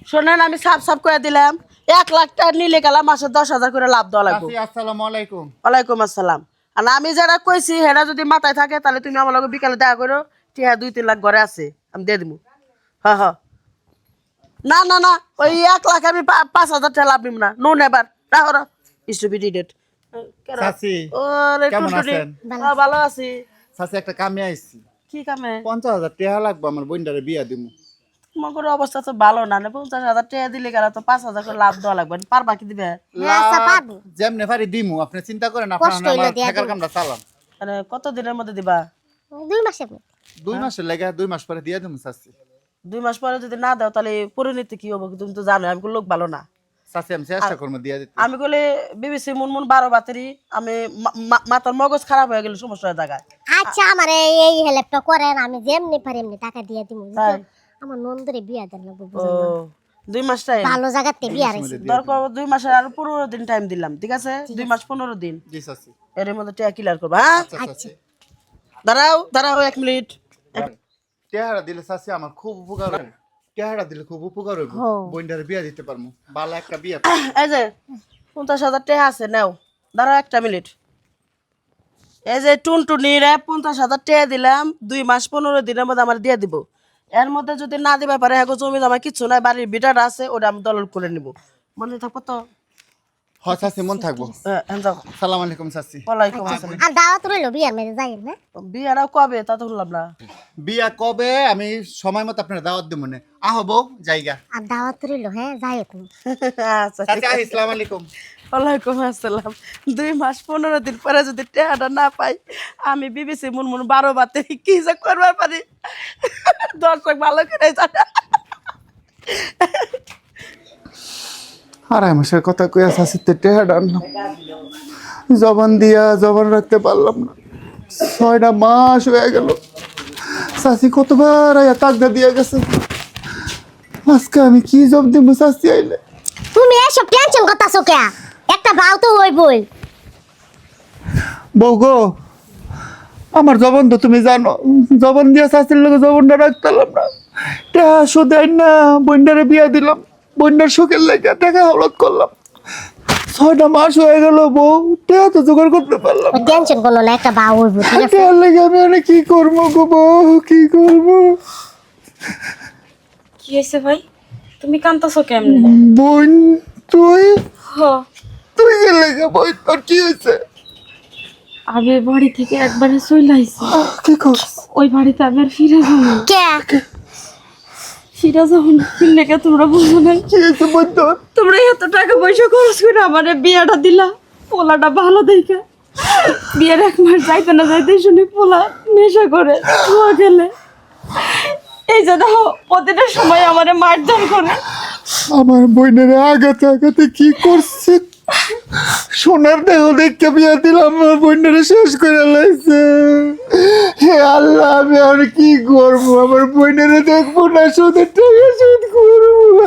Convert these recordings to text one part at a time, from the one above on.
শোনেন আমি সাফ সাফ করে দিলাম 1 লাখ টাকা নিলে গেলাম মাসে 10,000 করে লাভ দেওয়া লাগবে। আসসালামু আলাইকুম। ওয়ালাইকুম আসসালাম। আর আমি যারা কইছি হেরা যদি মাথায় থাকে তাহলে তুমি আমার লগে বিকালে দেখা করো। ঠিক আছে 2-3 লাখ ঘরে আছে আমি দিয়ে দিব। হ্যাঁ হ্যাঁ না না না ওই 1 লাখ আমি 5,000 টাকা লাভ নিব না। নো নেভার রাখো রাখো স্টুপিড ইডিয়েট। চাচি ওরে কেমন টুনটুনি আছেন? ভালো আছি। চাচি একটা কামে আইছি। কি কামে? 50,000 টাকা লাগবে আমার বোনটারে বিয়া দিমু। তোমার অবস্থা তো ভালো না 50,000 টাকা দিলে গেলে তো 5,000 করে লাভ দেওয়া লাগবে। পারবা কি দিবে? যেমনে পারি দিমু, আপনি চিন্তা করেন, আপনার আমার টাকার কামটা চালান। মানে কত দিনের মধ্যে দিবা? 2 মাসে 2 মাসের লাগা 2 মাস পরে দিয়া দিমু চাচি। 2 মাস পরে যদি না দাও তাহলে পরিণতি কি হবে তুমি তো জানো আমি লোক ভালো না। চাচি আমি চেষ্টা করবো দিয়া দিতে। আমি বলে বিবিসি মুনমুন 12 বাতেরি আমি মাথার মগজ খারাপ হয়ে গেল সমস্যার জায়গায়। আচ্ছা আমার এই হেল্পটা করেন, আমি যেমনি পারি এমনি টাকা দিয়ে দিমু। আমার নন্দরে বিয়া দেন লাগবে ও বুঝলেন। 2 মাস টাইম ভালো জায়গাতে বিয়া রাইছি। দরকার 2 মাসের আর 15 দিন টাইম দিলাম। ঠিক আছে 2 মাস 15 দিন জি চাচি। এর মধ্যে টাকা ক্লিয়ার করবা। হ্যাঁ আচ্ছা। দাঁড়াও দাঁড়াও 1 মিনিট। টাকাটা দিলে চাচি আমার খুব উপকার হবে। টাকাটা দিলে খুব উপকার হবে, বোনটারে বিয়া দিতে পারমু। ভালো একটা বিয়া। এই যে 50,000 টাকা আছে নাও। দাঁড়াও 1 মিনিট। এই যে টুনটুনিরে 50,000 টাকা দিলাম 2 মাস 15 দিনের মধ্যে আমার দিয়ে দিব। এর মধ্যে যদি না দিবা পারে হ্যাঁ জমি জমা কিছু নাই, বাড়ির বিটাটা আছে ওটা আমি দলল করে নিব। মনে থাকবো তো? হ্যাঁ চাচি মন থাকবো। যাও। সালাম আলাইকুম চাচি। ওয়ালাইকুম আসসালাম। আর দাওয়াত রইলো বিয়ার মেরে যাই না। বিয়েটা কবে তা তো শুনলাম না। বিয়া কবে আমি সময় মতো আপনার দাওয়াত দেবো না। আহবো জায়গা। আর দাওয়াত রইলো, হ্যাঁ যাই তুমি। আচ্ছা চাচি আসসালামু আলাইকুম। ওয়ালাইকুম আসসালাম। 2 মাস 15 দিন পরে যদি টাকাটা না পাই আমি বিবিসি মুনমুন 12 বাতে কি যে করবার পারি দর্শক ভালো করে জানে। 2.5 মাসের কথা কইয়া চাচিতে টেহাটা আনলাম, জবান দিয়া জবান রাখতে পারলাম না। 6টা মাস হয়ে গেল, চাচি কতবার আয়া তাগদা দিয়া গেছে। আজকে আমি কি জব দিব চাচি আইলে? তুমি এসব টেনশন করতাছো কে? একটা বাউ তো হইবই। বউ গো, আমার জবান তো তুমি জানো, জবান দিয়া চাচির লোক জবানটা রাখতে পারলাম না। টেহা শুধু না বন্ডারে বিয়া দিলাম, বন্ডার সুখের লেগে টাকা হলত করলাম। 6টা মাস হয়ে গেল বউ, টেহা তো জোগাড় করতে পারলাম না। টেনশন করো না, একটা বাউ হইব, ঠিক আছে? টেহার লেগে আমি অনেক কি করবো গো বউ, কি করবো? কি হয়েছে ভাই, তুমি কান্তাছো কেমনে? বোন তুই হ, তুই গেলে গে বই, তোর কি হয়েছে? আমি বাড়ি থেকে একবারে চলে আইছি। কি করছ? ওই বাড়িতে আমি আর ফিরে যাবো না। কে? ফিরে যাবো না ফিরলে কে তোমরা বুঝো না। কি হয়েছে বোন তোর? তোমরা এত টাকা পয়সা খরচ করে আমার বিয়াটা দিলা, পোলাটা ভালো দেখা। বিয়ের 1 মাস যাইতে না যাইতে শুনি পোলা নেশা করে জুয়া খেলে। এই যে দেখো প্রতিটা সময় আমারে মারধর করে। আমার বোনের আগাতে আগাতে কি করছে? সোনার দেহ দেখে বিয়া দিলাম, আমার বোনের শেষ করে লাইছে। হে আল্লাহ, আমি আর কি করবো? আমার বোনের দেখবো না, শুধু টাকা শোধ করবো।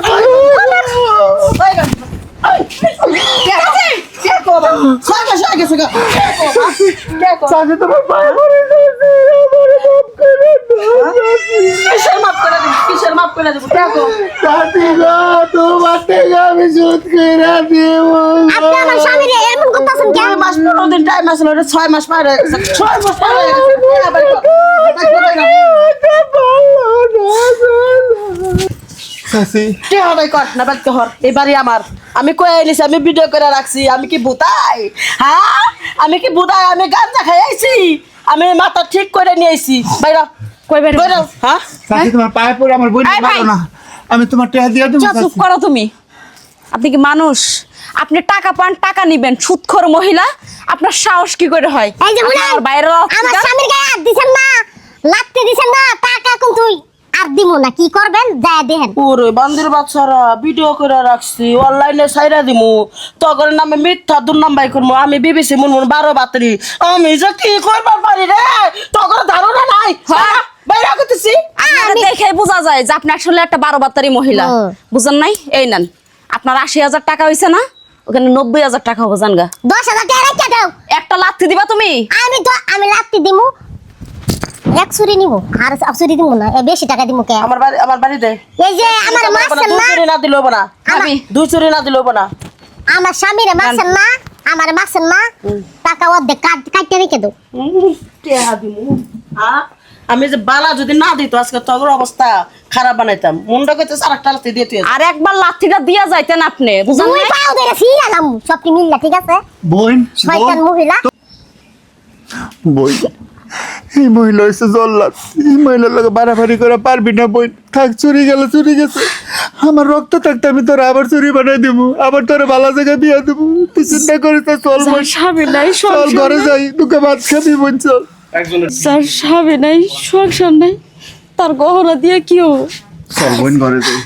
চাচি তোমার পায়ে পড়ে গেছে, আমার মাফ করে দাও। কিসের মাফ করে দেবো দেখো চাচি গো, তোমার থেকে আমি শোধ করে দিব। আপনি আমার স্বামীরে এমন করতাছেন কে? 2 মাস 15 দিন টাইম আসলে ওটা 6 মাস পার হয়ে গেছে। 6 মাস পার হয়ে গেছে। চাচি টেহাটাই কর না ব্যক্ত হর এবারই আমার। আমি কয়ে আইলিছি, আমি ভিডিও করে রাখছি। আমি কি বুতাই? হ্যাঁ আমি কি বুতাই? আমি গাঁজা খাই আইছি, আমি মাথা ঠিক করে নিয়ে আইছি। বাইরা কই বের বাইরা। হ্যাঁ চাচি তোমার পায়ে পড়ে, আমার বোন এই ভাই। ভালো না, আমি তোমার টাকা দিয়ে দেবো। চুপ করো তুমি। আপনি কি মানুষ? আপনি টাকা পান, টাকা নিবেন, সুদখোর মহিলা। আপনার সাহস কি করে হয়? এই যে মুনা, আমার বাইরে আমার স্বামীর গায়ে হাত দিছেন না, লাগতে দিছেন না, টাকা কিন্তু আর দিমু না। কি করবেন যায় দেখেন। ওরে বান্দির বাচ্চারা ভিডিও করে রাখছি, অনলাইনে ছাইরা দিমু। তখন নামে মিথ্যা দুর্নাম করবো। আমি বিবিসি মুনমুন 12 বাতরি। আমি যে কি করবার পারি রে, তখন ধারণা নাই। হ্যাঁ বাইরা করতেছি। আপনারা দেখে বোঝা যায় যে আপনি আসলে একটা 12 বাত্তারি মহিলা। বুঝেন নাই? এই নেন আপনার 80,000 টাকা হইছে না, ওখানে 90,000 টাকা হবে জানগা। 10,000 টাকা রেখে দাও। একটা লাথি দিবা তুমি? আমি লাগতে দিমু। এক চুরি নিব আর চুরি দিব না বেশি টাকা দিব কে আমার বাড়ি দে এই যে আমার মারছেন দুই না চুরি না দিলেও না ভাবি দুই চুরি না দিলেও না আমার স্বামীরে মারছেন না আমার মারছেন না টাকা অর্ধেক কাটতে রেখে দাও টেহা দিমু আমি যে বালা যদি না দিত আজকে তোর অবস্থা খারাপ বানাইতাম মুন্ডা কইতে আর একটা লাথি দিয়ে তুই আর একবার লাঠিটা দিয়া যাইতেন আপনি বুঝলেন দুই পাও ধরে ফিরালাম সবটি মিললা ঠিক আছে বোন শয়তান মহিলা বোন এই মহিলা হয়েছে জল্লাদ এই মহিলার লোক বাড়াবাড়ি করে পারবি না বোন থাক চুরি গেল চুরি গেছে আমার রক্ত থাকতে আমি তোরা আবার চুরি বানাই দেবো আবার তোরা ভালো জায়গায় বিয়া দেবো তুই চিন্তা করিস না চল বোন স্বামী নাই চল ঘরে যাই তোকে ভাত খাবি বোন চল যার স্বামী নাই সংসার নাই তার গহনা দিয়ে কি হবো চল বোন ঘরে যাই